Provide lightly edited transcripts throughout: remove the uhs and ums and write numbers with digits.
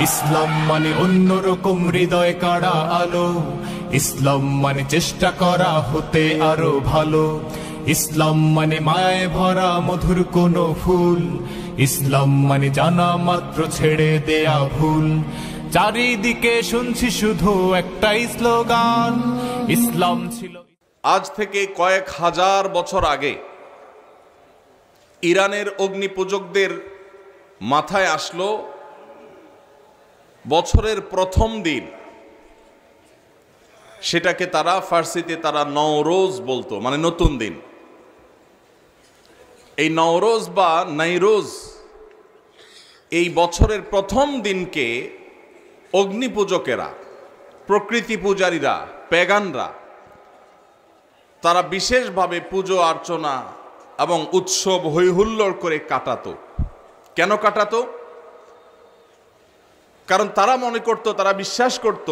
ইসলাম মানে অন্যরকম হৃদয় কাড়া আলো, ইসলাম মানে চেষ্টা করা হতে আরো ভালো, ইসলাম মানে মায়ায় ভরা মধুর কোন ফুল, ইসলাম মানে জানা মাত্র ছেড়ে দেয়া ভুল। চারিদিকে শুনছি শুধু একটাই স্লোগান, ইসলাম ছিল। আজ থেকে কয়েক হাজার বছর আগে ইরানের অগ্নিপূজকদের মাথায় আসলো বছরের প্রথম দিন, সেটাকে তারা ফার্সিতে নওরোজ বলতো, মানে নতুন দিন। এই নওরোজ বা নাইরোজ, এই বছরের প্রথম দিনকে অগ্নিপূজকেরা, প্রকৃতি পূজারীরা, প্যাগানরা তারা বিশেষভাবে পুজো অর্চনা এবং উৎসব হৈহুল্লোড় করে কাটাতো। কেন কাটাতো? কারণ তারা মনে করত, তারা বিশ্বাস করত,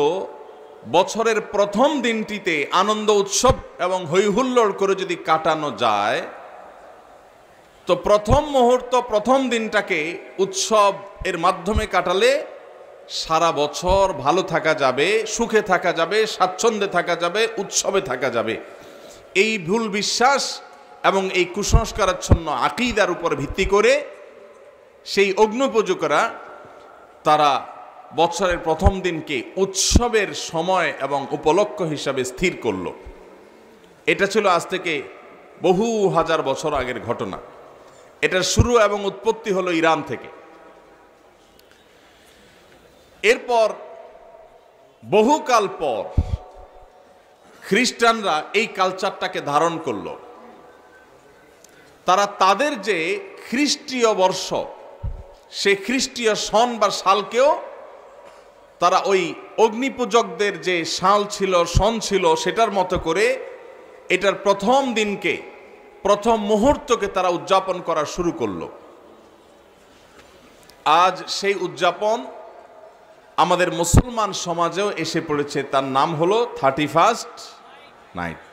বছরের প্রথম দিনটিতে আনন্দ উৎসব এবং হৈহুল্লোড় করে যদি কাটানো যায়, তো প্রথম মুহূর্ত, প্রথম দিনটাকে উৎসব এর মাধ্যমে কাটালে সারা বছর ভালো থাকা যাবে, সুখে থাকা যাবে, স্বাচ্ছন্দ্যে থাকা যাবে, উৎসবে থাকা যাবে। এই ভুল বিশ্বাস এবং এই কুসংস্কারাচ্ছন্ন আকীদার উপর ভিত্তি করে সেই অগ্নিপূজকেরা তারা বছরের প্রথম দিনকে উৎসবের সময় এবং উপলক্ষ হিসাবে স্থির করল। এটা ছিল আজ থেকে বহু হাজার বছর আগের ঘটনা। এটার শুরু এবং উৎপত্তি হলো ইরান থেকে। এরপর বহুকাল পর খ্রিস্টানরা এই কালচারটাকে ধারণ করল। তারা তাদের যে খ্রিস্টীয় বর্ষ, সে খ্রিস্টীয় সন বা সালকেও তারা ওই অগ্নিপূজকদের যে সাল ছিল, সন ছিল, সেটার মতো করে এটার প্রথম দিনকে, প্রথম মুহূর্তকে তারা উদযাপন করা শুরু করলো। আজ সেই উদযাপন আমাদের মুসলমান সমাজেও এসে পড়েছে। তার নাম হলো 31st নাইট।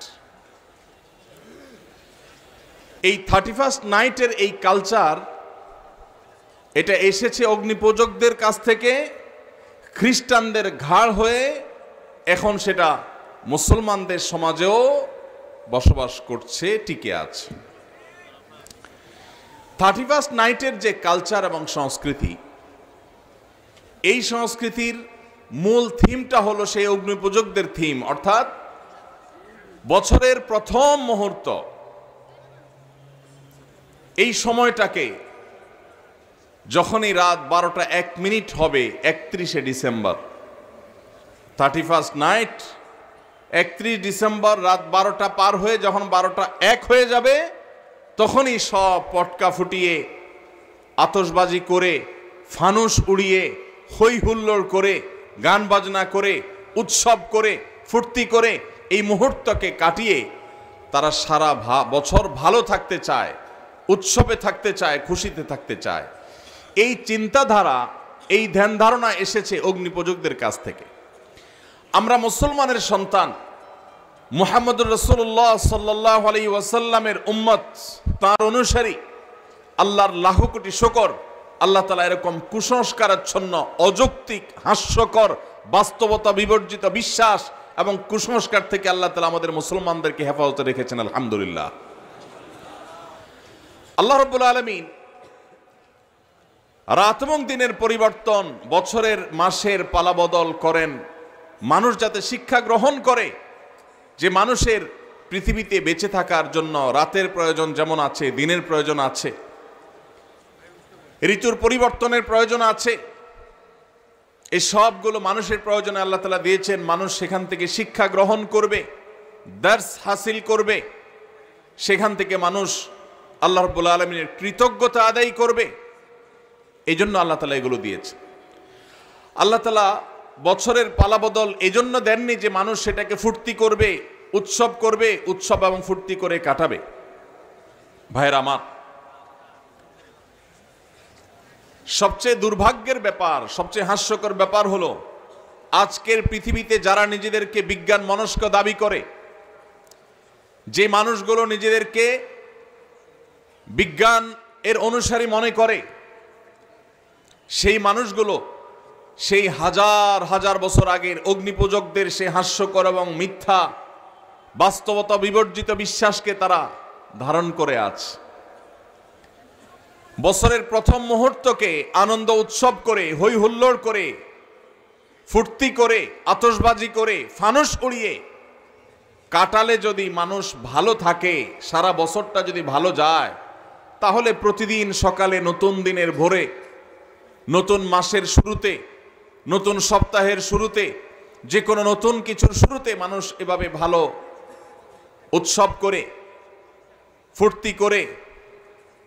এই 31st নাইটের এই কালচার, এটা এসেছে অগ্নিপূজকদের কাছ থেকে, খ্রিস্টানদের ঘাড় হয়ে এখন সেটা মুসলমানদের সমাজেও বসবাস করছে, টিকে আছে। 31st নাইটের যে কালচার এবং সংস্কৃতি, এই সংস্কৃতির মূল থিমটা হলো সেই অগ্নিপূজকদের থিম, অর্থাৎ বছরের প্রথম মুহূর্ত, এই সময়টাকে যখনই রাত 12টা 1 মিনিট হবে 31শে ডিসেম্বর, 31st নাইট, 31 ডিসেম্বর রাত 12টা পার হয়ে যখন 12টা 1 হয়ে যাবে, তখনই সব পটকা ফুটিয়ে, আতশবাজি করে, ফানুস উড়িয়ে, হৈ হুল্লোড় করে, গান বাজনা করে, উৎসব করে, ফুর্তি করে এই মুহূর্তকে কাটিয়ে তারা সারা বছর ভালো থাকতে চায়, উৎসবে থাকতে চায়, খুশিতে থাকতে চায়। এই চিন্তাধারা, এই ধ্যান ধারণা এসেছে অগ্নিপূজকদের কাছ থেকে। আমরা মুসলমানের সন্তান, মুহাম্মদুর রাসূলুল্লাহ সাল্লাল্লাহু আলাইহি ওয়াসাল্লামের উম্মত, তার অনুসারী। আল্লাহর লাখো কোটি শুকর, আল্লাহ তাআলা এরকম কুসংস্কারাচ্ছন্ন, অযৌক্তিক, হাস্যকর, বাস্তবতা বিবর্জিত বিশ্বাস এবং কুসংস্কার থেকে আল্লাহ তাআলা আমাদের মুসলমানদেরকে হেফাজতে রেখেছেন, আলহামদুলিল্লাহ। আল্লাহ রাব্বুল আলামিন রাত এবং দিনের পরিবর্তন, বছরের মাসের পালাবদল করেন, মানুষ যাতে শিক্ষা গ্রহণ করে যে মানুষের পৃথিবীতে বেঁচে থাকার জন্য রাতের প্রয়োজন যেমন আছে, দিনের প্রয়োজন আছে, ঋতুর পরিবর্তনের প্রয়োজন আছে। এই সবগুলো মানুষের প্রয়োজনে আল্লাহ তাআলা দিয়েছেন। মানুষ সেখান থেকে শিক্ষা গ্রহণ করবে, দার্স হাসিল করবে, সেখান থেকে মানুষ আল্লাহ রাব্বুল আলামিনের কৃতজ্ঞতা আদায় করবে। এই জন্য আল্লাহ তাআলা এগুলো দিয়েছে। আল্লাহ তাআলা বছরের পালাবদল এই জন্য দেননি যে মানুষ সেটাকে ফুর্তি করবে, উৎসব করবে, উৎসব এবং ফুর্তি করে কাটাবে। ভাইরা আমার, সবচেয়ে দুর্ভাগ্যের ব্যাপার, সবচেয়ে হাস্যকর ব্যাপার হলো আজকের পৃথিবীতে যারা নিজেদেরকে বিজ্ঞান মনস্ক দাবি করে, যে মানুষগুলো নিজেদেরকে বিজ্ঞান এর অনুসারী মনে করে, সেই মানুষগুলো সেই হাজার হাজার বছর আগের অগ্নিপূজকদের সেই হাস্যকর এবং মিথ্যা বাস্তবতা বিবর্জিত বিশ্বাসকে তারা ধারণ করে আছে। বছরের প্রথম মুহূর্তকে আনন্দ উৎসব করে, হই হুল্লোড় করে, ফুর্তি করে, আতশবাজি করে, ফানুস উড়িয়ে কাটালে যদি মানুষ ভালো থাকে, সারা বছরটা যদি ভালো যায়, তাহলে প্রতিদিন সকালে নতুন দিনের ভোরে, নতুন মাসের শুরুতে, নতুন সপ্তাহের শুরুতে, যে কোনো নতুন কিছুর শুরুতে মানুষ এভাবে ভালো উৎসব করে, ফুর্তি করে,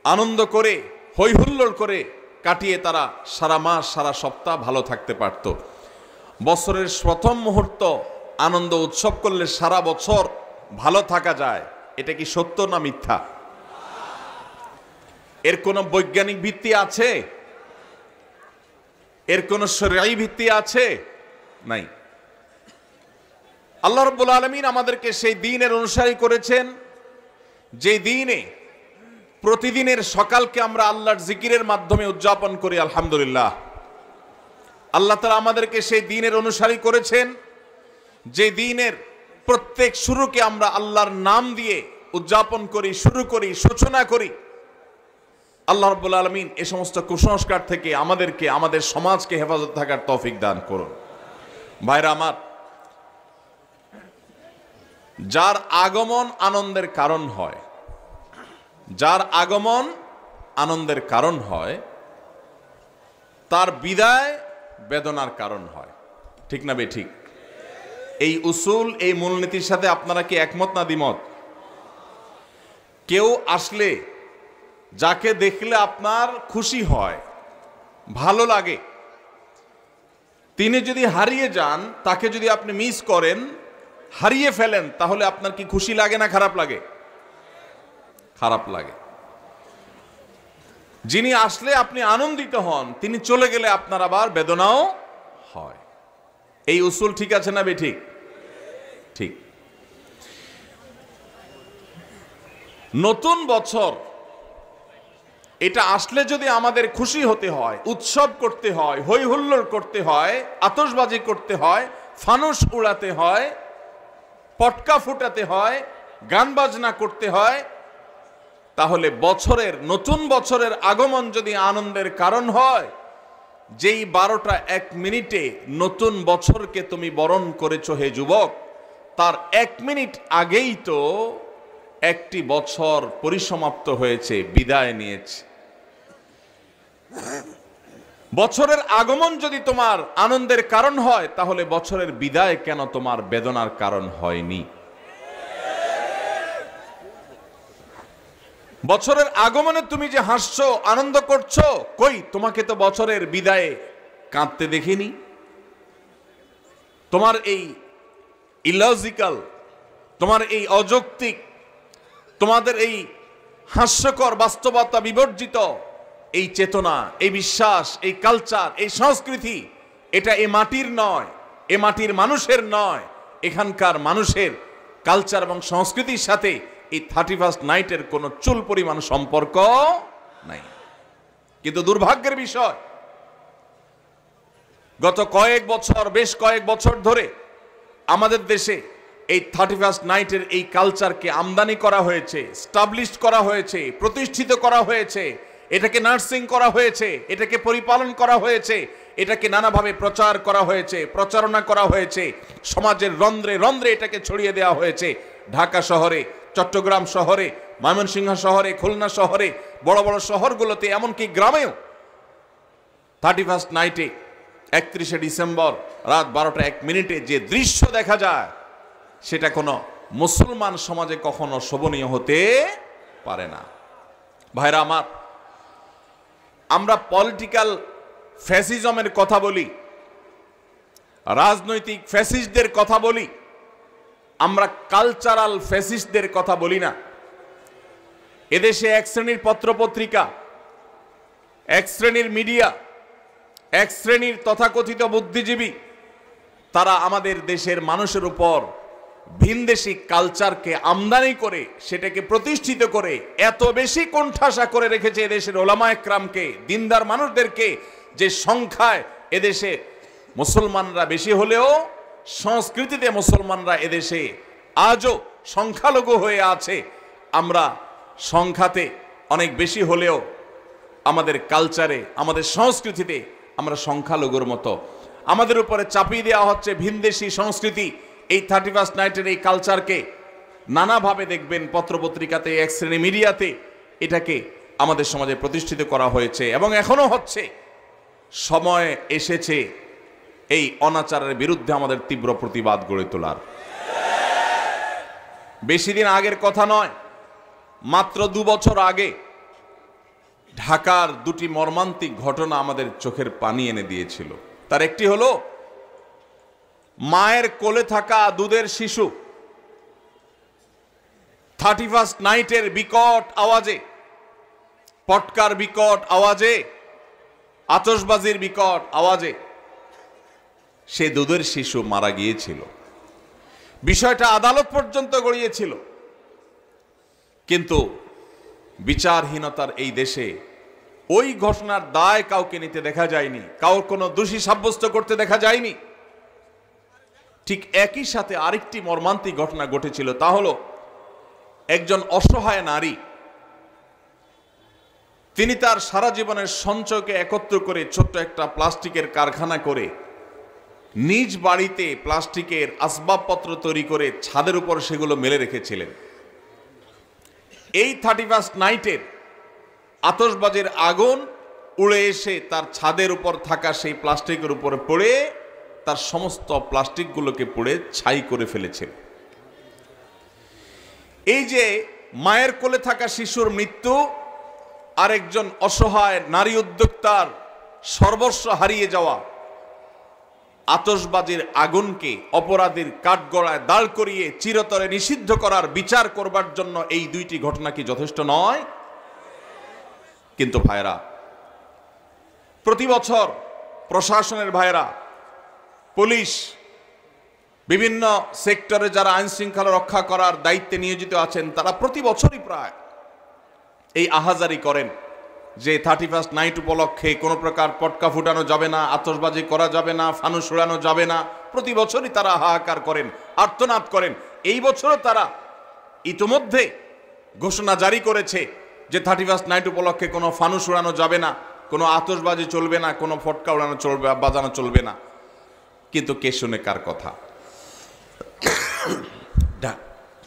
আনন্দ করে, হই হুল্লোড় করে কাটিয়ে তারা সারা মাস সারা সপ্তাহ ভালো থাকতে পারত। বছরের প্রথম মুহূর্ত আনন্দ উৎসব করলে সারা বছর ভালো থাকা যায়। এটা কি সত্য না মিথ্যা? এর কোনো বৈজ্ঞানিক ভিত্তি আছে? এর কোনো শরঈ ভিত্তি আছে? নাই। আল্লাহ রাব্বুল আলামিন আমাদেরকে সেই দ্বীনের অনুসারী করেছেন যে দ্বীনে প্রতিদিনের সকালকে আমরা আল্লাহর জিকিরের মাধ্যমে উদযাপন করি। আলহামদুলিল্লাহ। আল্লাহ তাআলা আমাদেরকে সেই দ্বীনের অনুসারী করেছেন যে দ্বীনের প্রত্যেক শুরুকে আমরা আল্লাহর নাম দিয়ে উদযাপন করি, শুরু করি, সূচনা করি। আল্লাহ রাব্বুল আলামিন এই সমস্ত কুসংস্কার থেকে আমাদেরকে, আমাদের সমাজকে হেফাজত থাকার তৌফিক দান করুন। ভাইরা আমার, যার আগমন আনন্দের কারণ হয়, যার আগমন আনন্দের কারণ হয়, তার বিদায় বেদনার কারণ হয়। ঠিক না বেঠিক? এই উসুল, এই মূলনীতির সাথে আপনারা কি একমত না দ্বিমত? কেউ আসলে, যাকে দেখলে আপনার খুশি হয়, ভালো লাগে, তিনি যদি হারিয়ে যান, তাকে যদি আপনি মিস করেন, হারিয়ে ফেলেন, তাহলে আপনার কি খুশি লাগে না খারাপ লাগে? খারাপ লাগে। যিনি আসলে আপনি আনন্দিত হন, তিনি চলে গেলে আপনার আবার বেদনাও হয়। এই উসুল ঠিক আছে না বেঠিক? ঠিক। নতুন বছর এটা আসলে যদি আমাদের খুশি হতে হয়, উৎসব করতে হয়, হই হুল্লোড় করতে হয়, আতশবাজি করতে হয়, ফানুস উড়াতে হয়, পটকা ফুটাতে হয়, গান বাজনা করতে হয়, তাহলে বছরের, নতুন বছরের আগমন যদি আনন্দের কারণ হয়, যেই 12টা 1 মিনিটে নতুন বছরকে তুমি বরণ করেছো হে যুবক, তার 1 মিনিট আগেই তো একটি বছর পরিসমাপ্ত হয়েছে, বিদায় নিয়েছে। বছরের আগমন যদি তোমার আনন্দের কারণ হয়, তাহলে বছরের বিদায় কেন তোমার বেদনার কারণ হয়নি? বছরের আগমনে তুমি যে হাসছো, আনন্দ করছো, কই তোমাকে তো বছরের বিদায়ে কাঁদতে দেখিনি। তোমার এই ইলজিক্যাল, তোমার এই অযৌক্তিক, তোমাদের এই হাস্যকর বাস্তবতা বিবর্জিত এই চেতনা, এই বিশ্বাস, এই কালচার, এই সংস্কৃতি, এটা এ মাটির নয়, এ মাটির মানুষের নয়। এখানকার মানুষের কালচার এবং সংস্কৃতির সাথে এই 31st নাইটের কোনো চুল পরিমাণ সম্পর্ক নাই। কিন্তু দুর্ভাগ্যের বিষয়, গত কয়েক বছর, বেশ কয়েক বছর ধরে আমাদের দেশে এই 31st নাইটের এই কালচারকে আমদানি করা হয়েছে, স্টাবলিশড করা হয়েছে, প্রতিষ্ঠিত করা হয়েছে, এটাকে নার্সিং করা হয়েছে, এটাকে পরিপালন করা হয়েছে, এটাকে নানাভাবে প্রচার করা হয়েছে, প্রচারণা করা হয়েছে, সমাজের রন্ধ্রে রন্ধ্রে এটাকে ছড়িয়ে দেওয়া হয়েছে। ঢাকা শহরে, চট্টগ্রাম শহরে, ময়মনসিংহ শহরে, খুলনা শহরে, বড় বড় শহরগুলোতে, এমনকি গ্রামেও 31st নাইটে 31শে ডিসেম্বর রাত 12টা 1 মিনিটে যে দৃশ্য দেখা যায়, সেটা কোনো মুসলমান সমাজে কখনো শোভনীয় হতে পারে না। ভাইরা আমার, আমরা পলিটিক্যাল ফ্যাসিজমের কথা বলি, রাজনৈতিক ফ্যাসিস্টদের কথা বলি, আমরা কালচারাল ফ্যাসিস্টদের কথা বলি না। এদেশে এক শ্রেণীর পত্রপত্রিকা, এক শ্রেণীর মিডিয়া, এক শ্রেণীর তথাকথিত বুদ্ধিজীবী, তারা আমাদের দেশের মানুষের উপর ভিনদেশী কালচারকে আমদানি করে, সেটাকে প্রতিষ্ঠিত করে এত বেশি কোণঠাসা করে রেখেছে এদেশের ওলামা একরামকে, দিনদার মানুষদেরকে, যে সংখ্যায় এদেশে মুসলমানরা বেশি হলেও সংস্কৃতিতে মুসলমানরা এদেশে আজও সংখ্যালঘু হয়ে আছে। আমরা সংখ্যাতে অনেক বেশি হলেও আমাদের কালচারে, আমাদের সংস্কৃতিতে আমরা সংখ্যালঘুর মতো। আমাদের উপরে চাপিয়ে দেওয়া হচ্ছে ভিনদেশি সংস্কৃতি। এই 31st নাইটের এই কালচারকে নানাভাবে দেখবেন পত্রপত্রিকাতে, এক শ্রেণী মিডিয়াতে এটাকে আমাদের সমাজে প্রতিষ্ঠিত করা হয়েছে এবং এখনো হচ্ছে। সময় এসেছে এই অনাচারের বিরুদ্ধে আমাদের তীব্র প্রতিবাদ গড়ে তোলার। বেশি দিন আগের কথা নয়, মাত্র 2 বছর আগে ঢাকার 2টি মর্মান্তিক ঘটনা আমাদের চোখের পানি এনে দিয়েছিল। তার একটি হলো মায়ের কোলে থাকা দুধের শিশু 31st নাইটের বিকট আওয়াজে, পটকার বিকট আওয়াজে, আতশবাজির বিকট আওয়াজে সে দুধের শিশু মারা গিয়েছিল। বিষয়টা আদালত পর্যন্ত গড়িয়েছিল, কিন্তু বিচারহীনতার এই দেশে ওই ঘটনার দায় কাউকে নিতে দেখা যায়নি, কাউর কোনো দোষী সাব্যস্ত করতে দেখা যায়নি। ঠিক একই সাথে আরেকটি মর্মান্তিক ঘটনা ঘটেছিল, তা হলো একজন অসহায় নারী, তিনি তার সারা জীবনের সঞ্চয়কে একত্র করে ছোট্ট একটা প্লাস্টিকের কারখানা করে নিজ বাড়িতে প্লাস্টিকের আসবাবপত্র তৈরি করে ছাদের উপর সেগুলো মেলে রেখেছিলেন। এই 31st নাইটের আতশবাজির আগুন উড়ে এসে তার ছাদের উপর থাকা সেই প্লাস্টিকের উপরে পড়ে তার সমস্ত প্লাস্টিকগুলোকে পুড়ে ছাই করে ফেলেছিল। এই যে মায়ের কোলে থাকা শিশুর মৃত্যু, আরেকজন অসহায় নারী উদ্যোক্তার সর্বস্ব হারিয়ে যাওয়া, আতশবাজির আগুনকে অপরাধীর কাঠগড়ায় দাঁড় করিয়ে চিরতরে নিষিদ্ধ করার বিচার করবার জন্য এই 2টি ঘটনা কি যথেষ্ট নয়? কিন্তু ভাইরা, প্রতি বছর প্রশাসনের ভাইরা, পুলিশ, বিভিন্ন সেক্টরে যারা আইন শৃঙ্খলা রক্ষা করার দায়িত্বে নিয়োজিত আছেন, তারা প্রতি বছরই প্রায় এই আহাজারি করেন যে 31st নাইট উপলক্ষে কোনো প্রকার পটকা ফুটানো যাবে না, আতশবাজি করা যাবে না, ফানুস উড়ানো যাবে না। প্রতি বছরই তারা হাহাকার করেন, আর্তনাদ করেন। এই বছরও তারা ইতোমধ্যে ঘোষণা জারি করেছে যে 31st নাইট উপলক্ষে কোনো ফানুস উড়ানো যাবে না, কোনো আতশবাজি চলবে না, কোনো ফটকা উড়ানো চলবে, বাজানো চলবে না। কিন্তু কে শুনে কার কথা?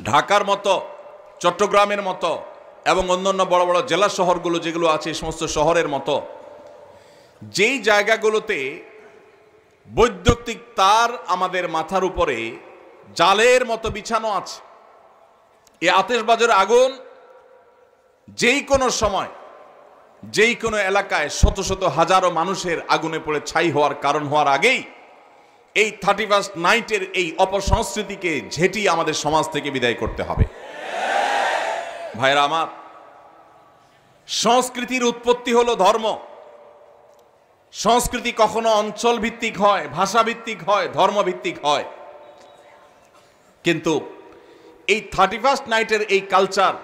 ঢাকার মতো, চট্টগ্রামের মতো এবং অন্যান্য বড় বড় জেলা শহরগুলো যেগুলো আছে, এই সমস্ত শহরের মতো যেই জায়গাগুলোতে বৈদ্যুতিক তার আমাদের মাথার উপরে জালের মতো বিছানো আছে, এই আতশবাজির আগুন যেই কোনো সময়, যেই কোনো এলাকায় শত শত হাজারো মানুষের আগুনে পড়ে ছাই হওয়ার কারণ হওয়ার আগেই এই 31st নাইটের এই অপসংস্কৃতিকে ঝেঁটিয়ে আমাদের সমাজ থেকে বিদায় করতে হবে। ভাইরা আমার, সংস্কৃতির উৎপত্তি হলো ধর্ম। সংস্কৃতি কখনো অঞ্চল ভিত্তিক হয়, ভাষা ভিত্তিক হয়, ধর্ম ভিত্তিক হয়, কিন্তু এই 31st নাইটের এই কালচার,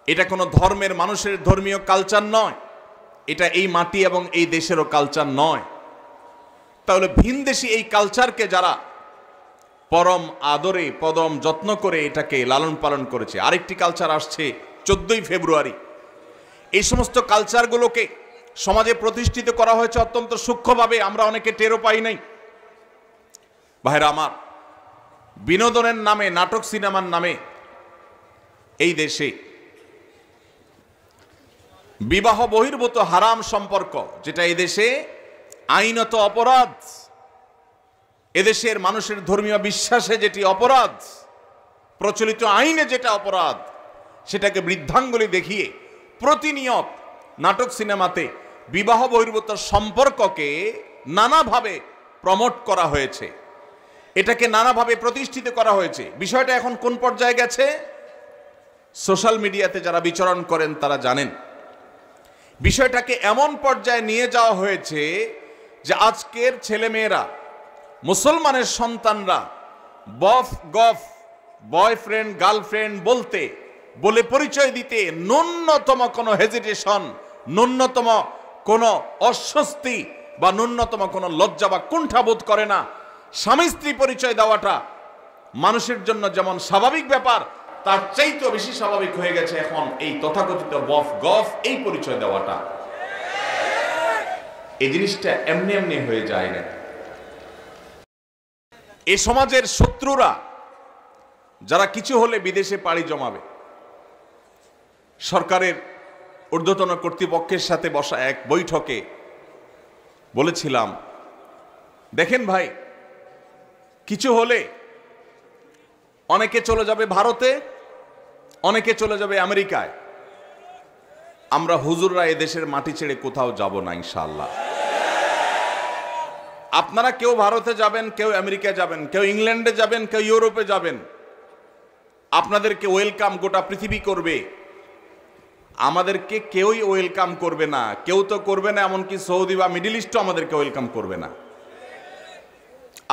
এটা কোনো ধর্মের মানুষের ধর্মীয় কালচার নয়, এটা এই মাটি এবং এই দেশেরও কালচার নয়। তাহলে ভিনদেশী এই কালচারকে যারা পরম আদরে, পদম যত্ন করে এটাকে লালন পালন করেছে, আরেকটি কালচার আসছে 14ই ফেব্রুয়ারি। এই সমস্ত কালচারগুলোকে সমাজে প্রতিষ্ঠিত করা হয়েছে অত্যন্ত সূক্ষ্মভাবে, আমরা অনেকে টেরও পাই নাই। ভাইরা আমার, বিনোদনের নামে, নাটক সিনেমার নামে এই দেশে বিবাহ বহির্ভূত হারাম সম্পর্ক, যেটা এই দেশে আইনত অপরাধ, এদেশের মানুষের ধর্মীয় বিশ্বাসে যেটি অপরাধ, প্রচলিত আইনে যেটা অপরাধ, সেটাকে বৃদ্ধাঙ্গুলি দেখিয়ে প্রতিনিয়ত নাটক সিনেমাতে বিবাহ বহির্ভূত সম্পর্ককে নানাভাবে প্রমোট করা হয়েছে, এটাকে নানাভাবে প্রতিষ্ঠিত করা হয়েছে। বিষয়টা এখন কোন পর্যায়ে গেছে? সোশ্যাল মিডিয়াতে যারা বিচরণ করেন তারা জানেন। বিষয়টাকে এমন পর্যায়ে নিয়ে যাওয়া হয়েছে যে আজকের ছেলেমেয়েরা, মুসলমানের সন্তানরা বফ গফ, বয়ফ্রেন্ড গার্লফ্রেন্ড বলে পরিচয় দিতে ন্যূনতম কোনো হেজিটেশন, ন্যূনতম কোনো অস্বস্তি বা ন্যূনতম কোনো লজ্জা বা কুণ্ঠাবোধ করে না। স্বামী স্ত্রী পরিচয় দেওয়াটা মানুষের জন্য যেমন স্বাভাবিক ব্যাপার, তার চাইতেও বেশি স্বাভাবিক হয়ে গেছে এখন এই তথাকথিত বফ গফ এই পরিচয় দেওয়াটা। এই জিনিসটা এমনি এমনি হয়ে যায় না। এই সমাজের শত্রুরা যারা কিছু হলে বিদেশে পাড়ি জমাবে, সরকারের ঊর্ধ্বতন কর্তৃপক্ষের সাথে বসা এক বৈঠকে বলেছিলাম, দেখেন ভাই, কিছু হলে অনেকে চলে যাবে ভারতে, অনেকে চলে যাবে আমেরিকায়। আমরা হুজুররা এদেশের মাটি ছেড়ে কোথাও যাব না ইনশাআল্লাহ। আপনারা কেউ ভারতে যাবেন, কেউ আমেরিকায় যাবেন, কেউ ইংল্যান্ডে যাবেন, কেউ ইউরোপে যাবেন, আপনাদেরকে ওয়েলকাম গোটা পৃথিবী করবে। আমাদেরকে কেউই ওয়েলকাম করবে না, কেউ তো করবে না, এমনকি সৌদি বা মিডল ইস্টও আমাদেরকে ওয়েলকাম করবে না।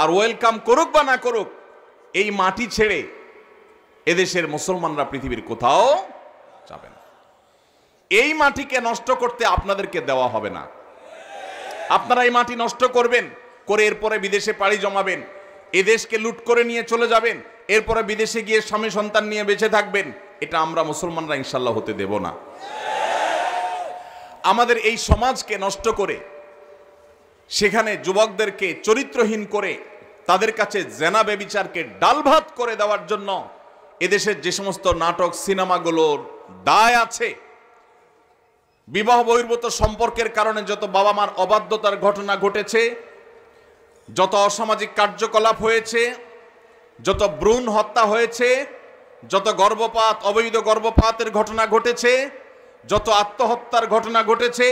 আর ওয়েলকাম করুক বা না করুক, এই মাটি ছেড়ে এদেশের মুসলমানরা পৃথিবীর কোথাও যাবে না। এই মাটিকে নষ্ট করতে আপনাদেরকে দেওয়া হবে না। আপনারা এই মাটি নষ্ট করবেন, করে এরপরে বিদেশে পাড়ি জমাবেন, এদেশকে লুট করে নিয়ে চলে যাবেন, এরপরে বিদেশে গিয়ে স্বামী সন্তান নিয়ে বেঁচে থাকবেন। এটা আমরা মুসলমানরা ইনশাল্লাহ হতে দেব না। আমাদের এই সমাজকে নষ্ট করে সেখানে যুবকদেরকে চরিত্রহীন করে তাদের কাছে জেনা বেবিচারকে ডাল ভাত করে দেওয়ার জন্য এদেশের যে সমস্ত নাটক সিনেমাগুলোর দায় আছে, বিবাহ বহির্ভূত সম্পর্কের কারণে যত বাবা মার অবাধ্যতার ঘটনা ঘটেছে, যত অসামাজিক কার্যকলাপ হয়েছে, যত ভ্রূণ হত্যা হয়েছে, যত গর্ভপাত, অবৈধ গর্ভপাতের ঘটনা ঘটেছে, যত আত্মহত্যার ঘটনা ঘটেছে,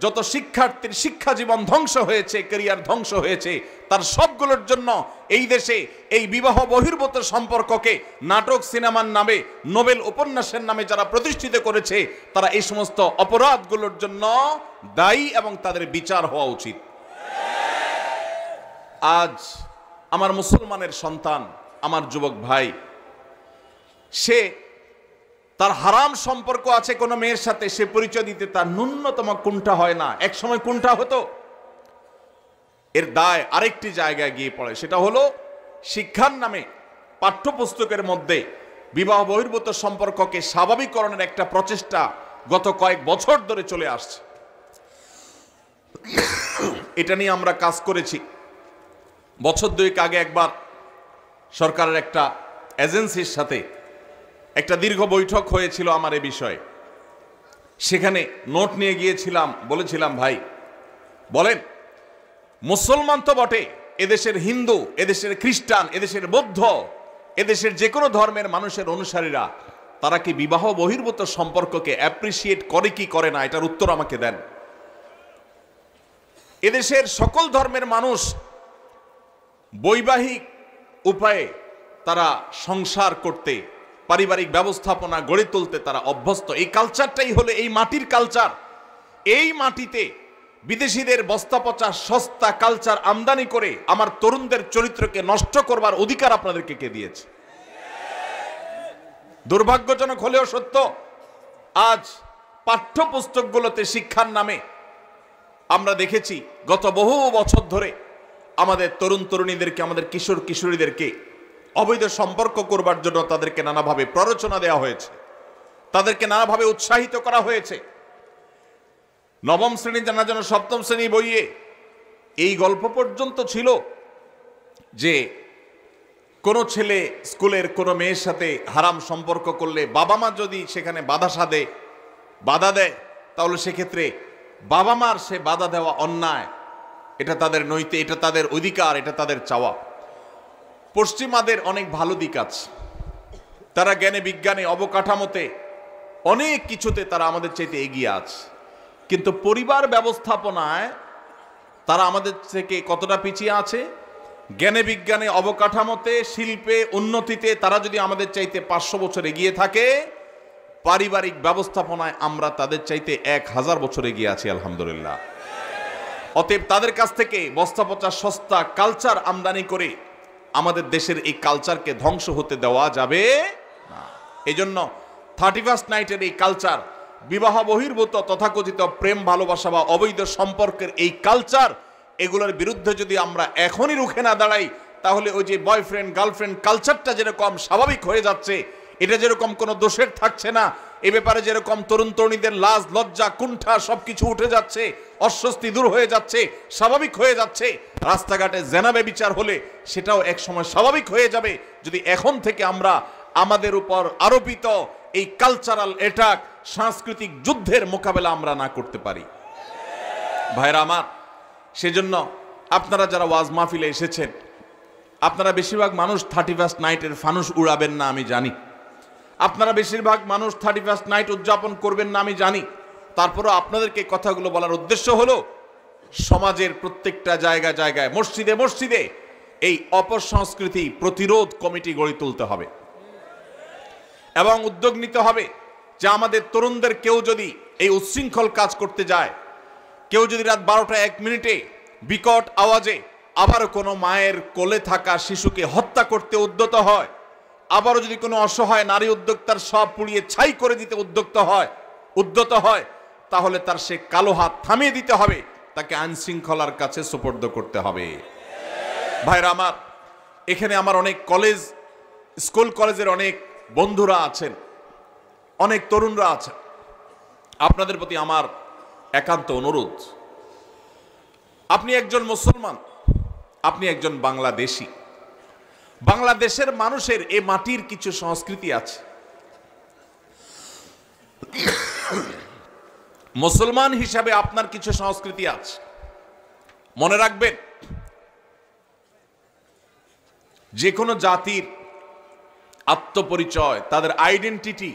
যত শিক্ষার্থীর শিক্ষা জীবন ধ্বংস হয়েছে, ক্যারিয়ার ধ্বংস হয়েছে, তার সবগুলোর জন্য এই দেশে এই বিবাহ বহির্ভূত সম্পর্ককে নাটক সিনেমার নামে, নোবেল উপন্যাসের নামে যারা প্রতিষ্ঠিত করেছে, তারা এই সমস্ত অপরাধগুলোর জন্য দায়ী এবং তাদের বিচার হওয়া উচিত। আজ আমার মুসলমানের সন্তান, আমার যুবক ভাই, সে তার হারাম সম্পর্ক আছে কোনো মেয়ের সাথে, সে পরিচয় দিতে তার ন্যূনতম কুণ্ঠা হয় না। এক সময় কুণ্ঠা হতো। এর দায় আরেকটি জায়গায় গিয়ে পড়ে, সেটা হলো শিক্ষার নামে পাঠ্যপুস্তকের মধ্যে বিবাহ বহির্ভূত সম্পর্ককে স্বাভাবিককরণের একটা প্রচেষ্টা গত কয়েক বছর ধরে চলে আসছে। এটা নিয়ে আমরা কাজ করেছি। বছর দুয়েক আগে একবার সরকারের একটা এজেন্সির সাথে একটা দীর্ঘ বৈঠক হয়েছিল আমার এ বিষয়ে। সেখানে নোট নিয়ে গিয়েছিলাম, বলেছিলাম, ভাই বলেন, মুসলমান তো বটে, এদেশের হিন্দু, এদেশের খ্রিস্টান, এদেশের বৌদ্ধ, এদেশের যে কোনো ধর্মের মানুষের অনুসারীরা তারা কি বিবাহ বহির্ভূত সম্পর্ককে অ্যাপ্রিসিয়েট করে কি করে না, এটার উত্তর আমাকে দেন। এদেশের সকল ধর্মের মানুষ বৈবাহিক উপায়ে তারা সংসার করতে, পারিবারিক ব্যবস্থাপনা গড়ে তুলতে তারা অভ্যস্ত। এই কালচারটাই হলো এই মাটির কালচার। এই মাটিতে বিদেশিদের বস্তা পচা সস্তা কালচার আমদানি করে আমার তরুণদের চরিত্রকে নষ্ট করবার অধিকার আপনাদেরকে কে দিয়েছে? দুর্ভাগ্যজনক হলেও সত্য, আজ পাঠ্যপুস্তকগুলোতে শিক্ষার নামে আমরা দেখেছি গত বহু বছর ধরে আমাদের তরুণ তরুণীদেরকে, আমাদের কিশোর কিশোরীদেরকে অবৈধ সম্পর্ক করবার জন্য তাদেরকে নানাভাবে প্ররোচনা দেওয়া হয়েছে, তাদেরকে নানাভাবে উৎসাহিত করা হয়েছে। নবম শ্রেণী জানা যেন সপ্তম শ্রেণী বইয়ে এই গল্প পর্যন্ত ছিল যে কোনো ছেলে স্কুলের কোনো মেয়ের সাথে হারাম সম্পর্ক করলে বাবা মা যদি সেখানে বাধা দেয়, তাহলে সেক্ষেত্রে বাবা মার সে বাধা দেওয়া অন্যায়, এটা তাদের নৈতিক, এটা তাদের অধিকার, এটা তাদের চাওয়া। পশ্চিমাদের অনেক ভালো দিক আছে, তারা জ্ঞানে বিজ্ঞানে অবকাঠামোতে অনেক কিছুতে তারা আমাদের চাইতে এগিয়ে আছে, কিন্তু পরিবার ব্যবস্থাপনায় তারা আমাদের থেকে কতটা পিছিয়ে আছে? জ্ঞানে বিজ্ঞানে অবকাঠামোতে, শিল্পে, উন্নতিতে তারা যদি আমাদের চাইতে 500 বছর এগিয়ে থাকে, পারিবারিক ব্যবস্থাপনায় আমরা তাদের চাইতে 1000 বছর এগিয়ে আছি আলহামদুলিল্লাহ। অতএব তাদের কাছ থেকে বস্তা পচা সস্তা কালচার আমদানি করে আমাদের দেশের এই কালচারকে ধ্বংস হতে দেওয়া যাবে না। এই জন্য 31st নাইটের এই কালচার, বিবাহ বহির্ভূত তথাকথিত প্রেম ভালোবাসা বা অবৈধ সম্পর্কের এই কালচার এগুলোর বিরুদ্ধে যদি আমরা এখনই রুখে না দাঁড়াই, তাহলে ওই যে বয়ফ্রেন্ড গার্লফ্রেন্ড কালচারটা যেরকম স্বাভাবিক হয়ে যাচ্ছে, এটা যেরকম কোনো দোষের থাকছে না, এ ব্যাপারে যেরকম তরুণ তরুণীদের লাজ লজ্জা কুণ্ঠা সবকিছু উঠে যাচ্ছে, অস্বস্তি দূর হয়ে যাচ্ছে, স্বাভাবিক হয়ে যাচ্ছে, রাস্তাঘাটে জেনাবে বিচার হলে সেটাও এক সময় স্বাভাবিক হয়ে যাবে, যদি এখন থেকে আমরা আমাদের উপর আরোপিত এই কালচারাল অ্যাটাক, সাংস্কৃতিক যুদ্ধের মোকাবেলা আমরা না করতে পারি। ভাইরা আমার, সেজন্য আপনারা যারা ওয়াজ মাহফিলে এসেছেন, আপনারা বেশিরভাগ মানুষ 31st নাইটের ফানুস উড়াবেন না আমি জানি, আপনারা বেশিরভাগ মানুষ 31st নাইট উদযাপন করবেন না আমি জানি। তারপরও আপনাদেরকে কথাগুলো বলার উদ্দেশ্য হলো সমাজের প্রত্যেকটা জায়গায় জায়গায় মসজিদে মসজিদে এই অপসংস্কৃতি প্রতিরোধ কমিটি গড়ে তুলতে হবে এবং উদ্যোগ নিতে হবে যে আমাদের তরুণদের কেউ যদি এই উচ্ছৃঙ্খল কাজ করতে যায়, কেউ যদি রাত 12টা 1 মিনিটে বিকট আওয়াজে আবারও কোনো মায়ের কোলে থাকা শিশুকে হত্যা করতে উদ্যত হয়, আবারও যদি কোনো অসহায় নারী উদ্যোক্তার সব পুড়িয়ে ছাই করে দিতে উদ্যত হয়, তাহলে তার সে কালো হাত থামিয়ে দিতে হবে, তাকে আইন শৃঙ্খলার কাছে সুপর্দ করতে হবে। ভাইরা আমার, এখানে আমার অনেক কলেজ স্কুল কলেজের অনেক বন্ধুরা আছেন, অনেক তরুণরা আছেন, আপনাদের প্রতি আমার একান্ত অনুরোধ, আপনি একজন মুসলমান, আপনি একজন বাংলাদেশী, বাংলাদেশের মানুষের এ মাটির কিছু সংস্কৃতি আছে। মুসলমান হিসাবে আপনার কিছু সংস্কৃতি আছে। মনে রাখবেন, যে কোনো জাতির আত্মপরিচয়, তাদের আইডেন্টিটি,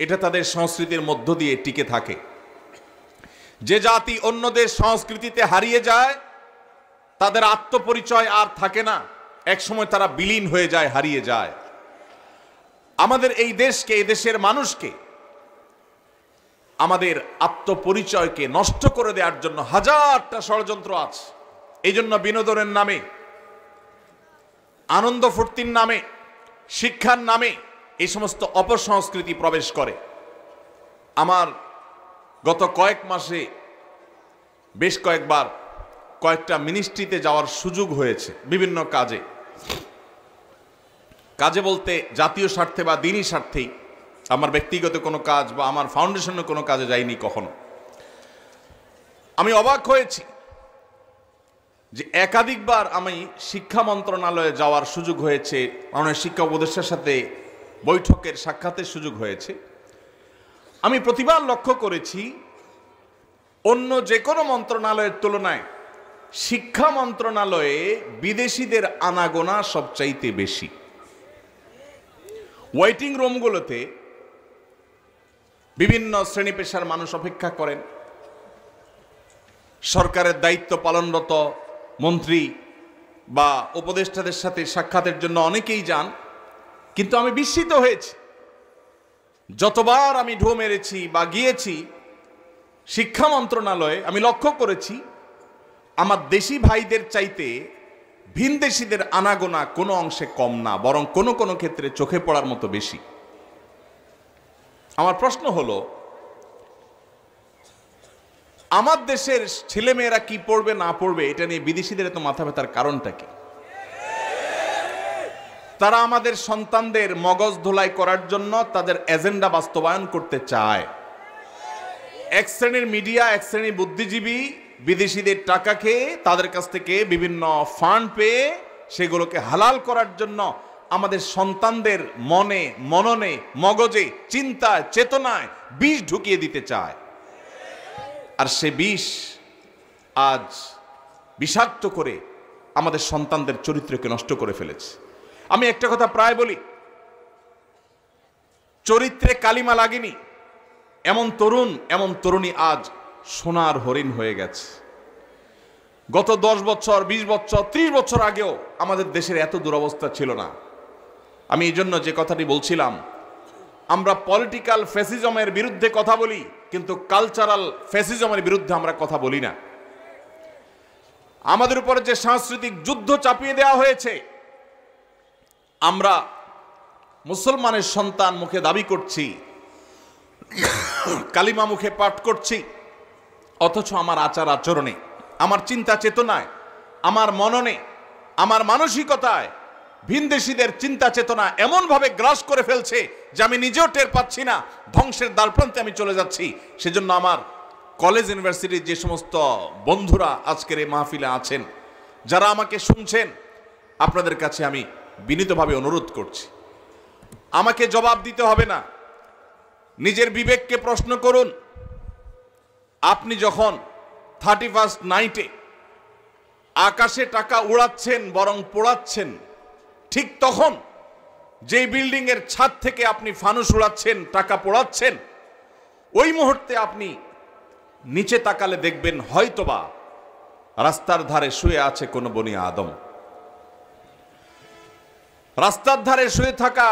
এটা তাদের সংস্কৃতির মধ্য দিয়ে টিকে থাকে। যে জাতি অন্যদের সংস্কৃতিতে হারিয়ে যায়, তাদের আত্মপরিচয় আর থাকে না, একসময় তারা বিলীন হয়ে যায়, হারিয়ে যায়। আমাদের এই দেশকে, এই দেশের মানুষকে, আমাদের আত্মপরিচয়কে নষ্ট করে দেওয়ার জন্য হাজারটা ষড়যন্ত্র আছে। এই জন্য বিনোদনের নামে, আনন্দ ফুর্তির নামে, শিক্ষার নামে এই সমস্ত অপসংস্কৃতি প্রবেশ করে। আমার গত কয়েক মাসে বেশ কয়েকবার কয়েকটা মিনিস্ট্রিতে যাওয়ার সুযোগ হয়েছে, বিভিন্ন কাজে বলতে জাতীয় স্বার্থে বা দিনী স্বার্থেই, আমার ব্যক্তিগত কোনো কাজ বা আমার ফাউন্ডেশনের কোনো কাজে যাইনি কখনো। আমি অবাক হয়েছি যে একাধিকবার আমি শিক্ষা মন্ত্রণালয়ে যাওয়ার সুযোগ হয়েছে, মাননীয় শিক্ষা উপদেষ্টার সাথে বৈঠকের সাক্ষাতের সুযোগ হয়েছে। আমি প্রতিবার লক্ষ্য করেছি অন্য যে কোনো মন্ত্রণালয়ের তুলনায় শিক্ষা মন্ত্রণালয়ে বিদেশিদের আনাগোনা সবচাইতে বেশি। ওয়েটিং রুমগুলোতে বিভিন্ন শ্রেণী পেশার মানুষ অপেক্ষা করেন, সরকারের দায়িত্ব পালনরত মন্ত্রী বা উপদেষ্টাদের সাথে সাক্ষাতের জন্য অনেকেই যান। কিন্তু আমি বিস্মিত হয়েছি, যতবার আমি ঢু মেরেছি বা গিয়েছি শিক্ষা মন্ত্রণালয়ে, আমি লক্ষ্য করেছি আমার দেশি ভাইদের চাইতে ভিনদেশিদের আনাগোনা কোনো অংশে কম না, বরং কোনো কোনো ক্ষেত্রে চোখে পড়ার মতো বেশি। আমার প্রশ্ন হলো, আমার দেশের ছেলেমেয়েরা কি পড়বে না পড়বে এটা নিয়ে বিদেশিদের এত মাথা ব্যথার কারণটা কি? তারা আমাদের সন্তানদের মগজ ধোলাই করার জন্য তাদের এজেন্ডা বাস্তবায়ন করতে চায়। এক শ্রেণীর মিডিয়া, এক শ্রেণীর বুদ্ধিজীবী বিদেশিদের টাকা খেয়ে, তাদের কাছ থেকে বিভিন্ন ফান্ড পেয়ে সেগুলোকে হালাল করার জন্য আমাদের সন্তানদের মনে, মননে, মগজে, চিন্তায়, চেতনায় বিষ ঢুকিয়ে দিতে চায়। আর সে বিষ আজ বিষাক্ত করে আমাদের সন্তানদের চরিত্রকে নষ্ট করে ফেলেছে। আমি একটা কথা প্রায় বলি, চরিত্রে কালিমা লাগেনি এমন তরুণ, এমন তরুণী আজ সোনার হরিণ হয়ে গেছে। গত 10 বছর, 20 বছর, 30 বছর আগেও আমাদের দেশের এত দুরবস্থা ছিল না। আমি এই জন্য যে কথাটি বলছিলাম, আমরা পলিটিক্যাল ফ্যাসিজমের বিরুদ্ধে কথা বলি, কিন্তু কালচারাল ফ্যাসিজমের বিরুদ্ধে আমরা কথা বলি না। আমাদের উপরে যে সাংস্কৃতিক যুদ্ধ চাপিয়ে দেওয়া হয়েছে, আমরা মুসলমানের সন্তান মুখে দাবি করছি, কালিমা মুখে পাঠ করছি, অথচ আমার আচার আচরণে, আমার চিন্তা চেতনায়, আমার মননে, আমার মানসিকতায় ভিনদেশীদের চিন্তা চেতনা এমনভাবে গ্রাস করে ফেলছে যে আমি নিজেও টের পাচ্ছি না, ধ্বংসের দ্বারপ্রান্তে আমি চলে যাচ্ছি। সেজন্য আমার কলেজ ইউনিভার্সিটির যে সমস্ত বন্ধুরা আজকের এই মাহফিলে আছেন, যারা আমাকে শুনছেন, আপনাদের কাছে আমি বিনীতভাবে অনুরোধ করছি, আমাকে জবাব দিতে হবে না, নিজের বিবেককে প্রশ্ন করুন। আপনি যখন 31st নাইটে আকাশে টাকা উড়াচ্ছেন বরং পোড়াচ্ছেন, ঠিক তখন যেই বিল্ডিং এর ছাদ থেকে আপনি ফানুস উড়াচ্ছেন, টাকা পোড়াচ্ছেন, ওই মুহূর্তে আপনি নিচে তাকালে দেখবেন হয়তোবা রাস্তার ধারে শুয়ে আছে কোনো বনি আদম। রাস্তার ধারে শুয়ে থাকা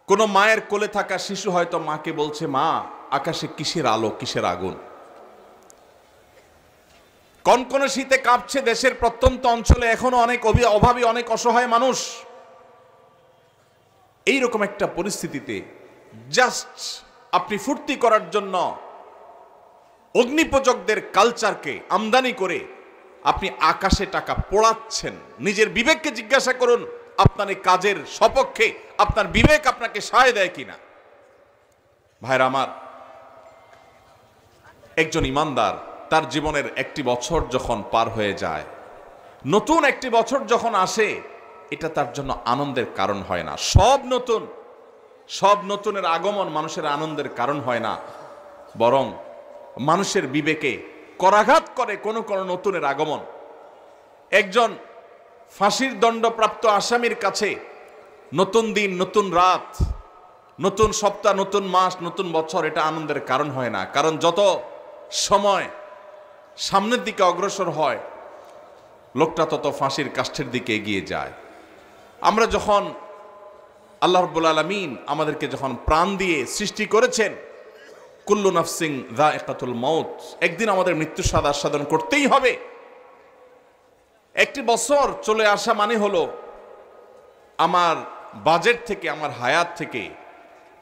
কোনো মায়ের কোলে থাকা শিশু হয়তো মাকে বলছে, মা আকাশে কিসের আলো, কিসের আগুন। কনকনে শীতে কাঁপছে দেশের প্রত্যন্ত অঞ্চলে এখনো অনেক অভাবী, অনেক অসহায় মানুষ। এইরকম একটা পরিস্থিতিতে জাস্ট আপনি ফুর্তি করার জন্য অগ্নিপূজকদের কালচারকে আমদানি করে আপনি আকাশে টাকা পোড়াচ্ছেন। নিজের বিবেককে জিজ্ঞাসা করুন, আপনার এই কাজের সপক্ষে আপনার বিবেক আপনাকে সায় দেয় কিনা। ভাইরা আমার, একজন ইমানদার তার জীবনের একটি বছর যখন পার হয়ে যায়, নতুন একটি বছর যখন আসে, এটা তার জন্য আনন্দের কারণ হয় না। সব নতুনের আগমন মানুষের আনন্দের কারণ হয় না, বরং মানুষের বিবেকে করাঘাত করে কোনো নতুনের আগমন। একজন ফাঁসির দণ্ডপ্রাপ্ত আসামির কাছে নতুন দিন, নতুন রাত, নতুন সপ্তাহ, নতুন মাস, নতুন বছর এটা আনন্দের কারণ হয় না। কারণ যত সময় সামনের দিকে অগ্রসর হয়, লোকটা তত ফাঁসির কাষ্ঠের দিকে এগিয়ে যায়। আমরা যখন আল্লাহ রাব্বুল আলামিন আমাদেরকে যখন প্রাণ দিয়ে সৃষ্টি করেছেন, কুল্লু নাফসিন যায়কাতুল মাউত, একদিন আমাদের মৃত্যু স্বাদ আস্বাদন করতেই হবে। একটি বছর চলে আসা মানে হলো আমার বাজেট থেকে, আমার হায়াত থেকে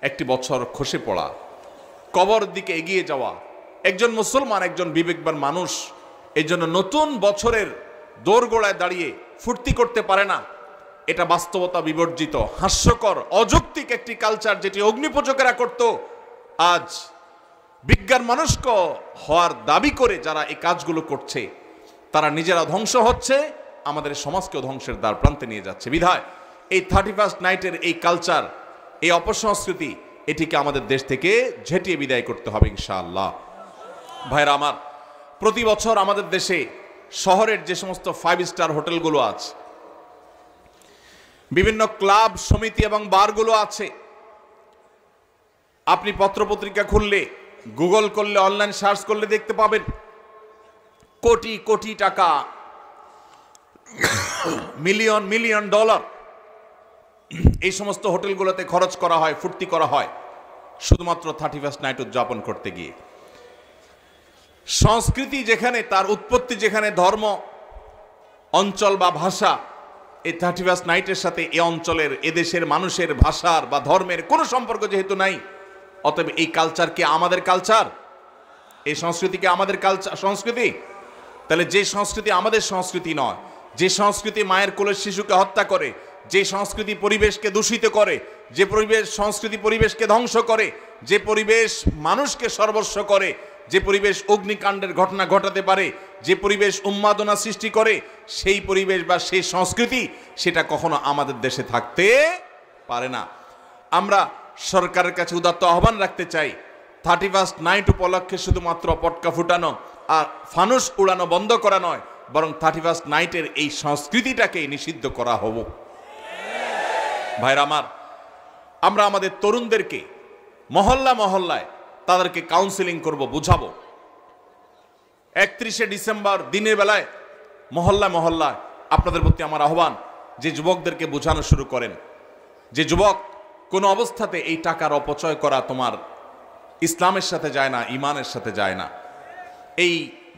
একটি বছর খসে পড়া, কবর দিকে এগিয়ে যাওয়া। একজন মুসলমান, একজন বিবেকবান মানুষ এই জন্য নতুন বছরের দোরগোড়ায় দাঁড়িয়ে ফুর্তি করতে পারে না। এটা বাস্তবতা বিবর্জিত, হাস্যকর, অযৌক্তিক একটি কালচার যেটি অগ্নিপূজকেরা করত। আজ বিজ্ঞান মনস্ক হওয়ার দাবি করে যারা এই কাজগুলো করছে, তারা নিজেরা ধ্বংস হচ্ছে, আমাদের সমাজকেও ধ্বংসের দ্বার প্রান্তে নিয়ে যাচ্ছে। বিধায় এই 31st নাইটের এই কালচার, এই অপসংস্কৃতি, এটিকে আমাদের দেশ থেকে ঝেঁটিয়ে বিদায় করতে হবে ইনশাআল্লাহ। ভাইরা আমার, প্রতি বছর আমাদের দেশে শহরের যে সমস্ত 5 স্টার হোটেলগুলো আছে, বিভিন্ন ক্লাব, সমিতি এবং বারগুলো আছে, আপনি পত্রপত্রিকা খুললে, গুগল করলে, অনলাইন সার্চ করলে দেখতে পাবেন কোটি কোটি টাকা, মিলিয়ন মিলিয়ন ডলার এই সমস্ত হোটেলগুলোতে খরচ করা হয়, ফুর্তি করা হয় শুধুমাত্র 31st নাইট উদযাপন করতে গিয়ে। সংস্কৃতি যেখানে, তার উৎপত্তি যেখানে, ধর্ম, অঞ্চল বা ভাষা, এই 31st নাইটের সাথে এ অঞ্চলের, এদেশের মানুষের ভাষার বা ধর্মের কোনো সম্পর্ক যেহেতু নাই, অতএব এই কালচার কি আমাদের কালচার? এই সংস্কৃতি কি আমাদের কালচার, সংস্কৃতি? তাহলে যে সংস্কৃতি আমাদের সংস্কৃতি নয়, যে সংস্কৃতি মায়ের কোলের শিশুকে হত্যা করে, যে সংস্কৃতি পরিবেশকে দূষিত করে, যে সংস্কৃতি পরিবেশকে ধ্বংস করে, যে পরিবেশ মানুষকে সর্বস্ব করে, যে পরিবেশ অগ্নিকাণ্ডের ঘটনা ঘটাতে পারে, যে পরিবেশ উন্মাদনা সৃষ্টি করে, সেই পরিবেশ বা সেই সংস্কৃতি সেটা কখনো আমাদের দেশে থাকতে পারে না। আমরা সরকারের কাছে উদাত্ত আহ্বান রাখতে চাই, 31st নাইট উপলক্ষে শুধুমাত্র পটকা ফুটানো আর ফানুস উড়ানো বন্ধ করা নয়, বরং 31st নাইটের এই সংস্কৃতিটাকে নিষিদ্ধ করা হবো। ভাইরা আমার, আমরা আমাদের তরুণদেরকে মহল্লা মহল্লায় তাদেরকে কাউন্সেলিং করব, বুঝাবো। 31শে ডিসেম্বর দিনের বেলায় মহল্লা মহল্লায় আপনাদের প্রতি আমার আহ্বান, যে যুবকদেরকে বোঝানো শুরু করেন যে যুবক, কোনো অবস্থাতে এই টাকার অপচয় করা তোমার ইসলামের সাথে যায় না, ইমানের সাথে যায় না। এই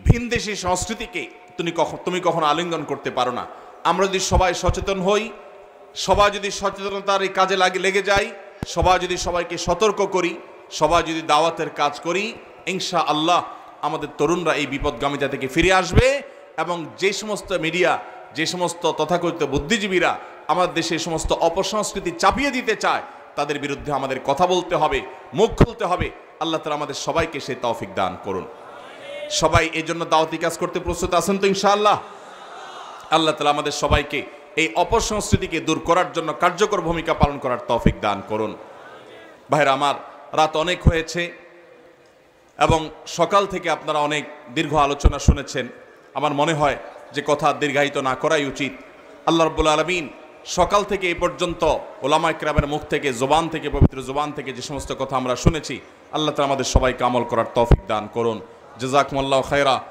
ভিনদেশী সংস্কৃতিকে তুমি কখনো আলিঙ্গন করতে পারো না। আমরা যদি সবাই সচেতন হই, সবাই যদি সচেতনতার এই কাজে লেগে যাই, সবাই যদি সবাইকে সতর্ক করি, সবাই যদি দাওয়াতের কাজ করি, ইনশাআল্লাহ আমাদের তরুণরা এই বিপদগামিতা থেকে ফিরে আসবে। এবং যে সমস্ত মিডিয়া, যে সমস্ত তথাকথিত বুদ্ধিজীবীরা আমাদের দেশে এই সমস্ত অপসংস্কৃতি চাপিয়ে দিতে চায়, তাদের বিরুদ্ধে আমাদের কথা বলতে হবে, মুখ খুলতে হবে। আল্লাহ তাআলা আমাদের সবাইকে সেই তৌফিক দান করুন। সবাই এই জন্য দাওয়াতি কাজ করতে প্রস্তুত আছেন তো ইনশাআল্লাহ? আল্লাহ তাআলা আমাদের সবাইকে এই অপসংস্কৃতিকে দূর করার জন্য কার্যকর ভূমিকা পালন করার তৌফিক দান করুন। ভাইরা আমার, রাত অনেক হয়েছে এবং সকাল থেকে আপনারা অনেক দীর্ঘ আলোচনা শুনেছেন। আমার মনে হয় যে কথা দীর্ঘায়িত না করাই উচিত। আল্লাহ রাব্বুল আলামিন সকাল থেকে এই পর্যন্ত ওলামা ইকরামের মুখ থেকে, জবান থেকে, পবিত্র জবান থেকে যে সমস্ত কথা আমরা শুনেছি, আল্লাহ তাআলা আমাদের সবাইকে আমল করার তৌফিক দান করুন। জাযাকুমুল্লাহু খায়রা।